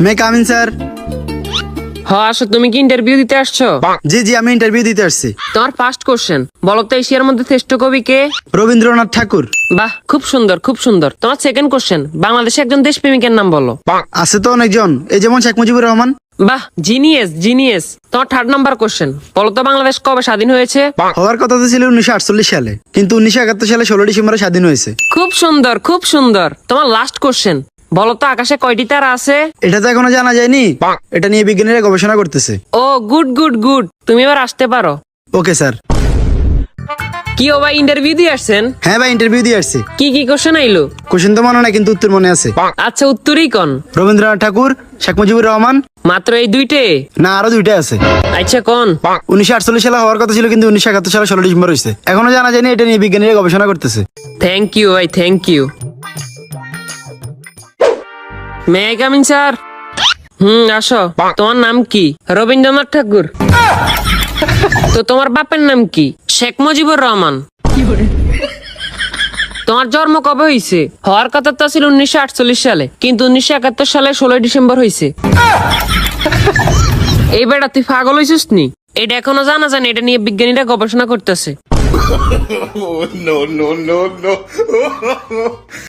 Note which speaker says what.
Speaker 1: মে come in sir.
Speaker 2: আসো, তুমি কি ইন্টারভিউ দিতে আসছো?
Speaker 1: জি জি, আমি ইন্টারভিউ দিতে আসছি।
Speaker 2: তোমার ফার্স্ট কোশ্চেন, বলো তো এশিয়ার মধ্যে শ্রেষ্ঠ কবি কে?
Speaker 1: রবীন্দ্রনাথ ঠাকুর।
Speaker 2: বাহ, খুব সুন্দর খুব সুন্দর। তোমার সেকেন্ড কোশ্চেন, বাংলাদেশে একজন দেশপ্রেমিকের নাম বলো।
Speaker 1: আছে তো অনেকজন, এই যেমন শেখ মুজিবুর রহমান।
Speaker 2: বাহ, জিনিয়াস জিনিয়াস। তোমার থার্ড নাম্বার কোশ্চেন, বলো তো বাংলাদেশ কবে স্বাধীন হয়েছে?
Speaker 1: হওয়ার কথা তো ছিল 1948 সালে, কিন্তু 1971 সালে 16 ডিসেম্বরে স্বাধীন হয়েছে।
Speaker 2: খুব সুন্দর খুব সুন্দর। তোমার লাস্ট কোশ্চেন, বলো তো আকাশে কয়টি তারা আছে?
Speaker 1: এটা তো এখনো জানা যায়নি, এটা নিয়ে বিজ্ঞানীরা গবেষণা করতেছে।
Speaker 2: ও গুড গুড গুড, তুমি এবার আসতে পারো।
Speaker 1: Okay sir.
Speaker 2: কি ও ভাই, ইন্টারভিউ দিয়ে আসছেন?
Speaker 1: হ্যাঁ ভাই, ইন্টারভিউ দিয়ে আসছি।
Speaker 2: কি কি কোশ্চেন আইলো?
Speaker 1: কোশ্চেন তো মনে নাই, কিন্তু উত্তর মনে আছে।
Speaker 2: আচ্ছা, উত্তরই কোন?
Speaker 1: রবীন্দ্রনাথ ঠাকুর, শেখ মুজিবুর রহমান।
Speaker 2: মাত্র এই দুইটে?
Speaker 1: না, আরো দুইটা আছে।
Speaker 2: আচ্ছা কোন?
Speaker 1: 1948 সালে হওয়ার কথা ছিল, কিন্তু 1971 সালে 16 ডিসেম্বর হয়েছে। এখনো জানা যায়নি, এটা নিয়ে বিজ্ঞানীরা গবেষণা করতেছে।
Speaker 2: থ্যাংক ইউ ভাই, thank you. May I coming sir? আসো। তোমার নাম কি? রবীন্দ্রনাথ ঠাকুর। তো তোমার বাপের নাম কি? শেখ মুজিবুর রহমান। তোমার জন্ম কবে হয়েছে? হওয়ার কথা তো ছিল 1948 সালে, কিন্তু 1971 সালে 16 ডিসেম্বর হয়েছে। এই বেটা, তুই পাগল হয়েছিস নি? এটা এখনো জানা যায় না, এটা নিয়ে বিজ্ঞানীরা গবেষণা করতেছে।
Speaker 3: No, no, no, no.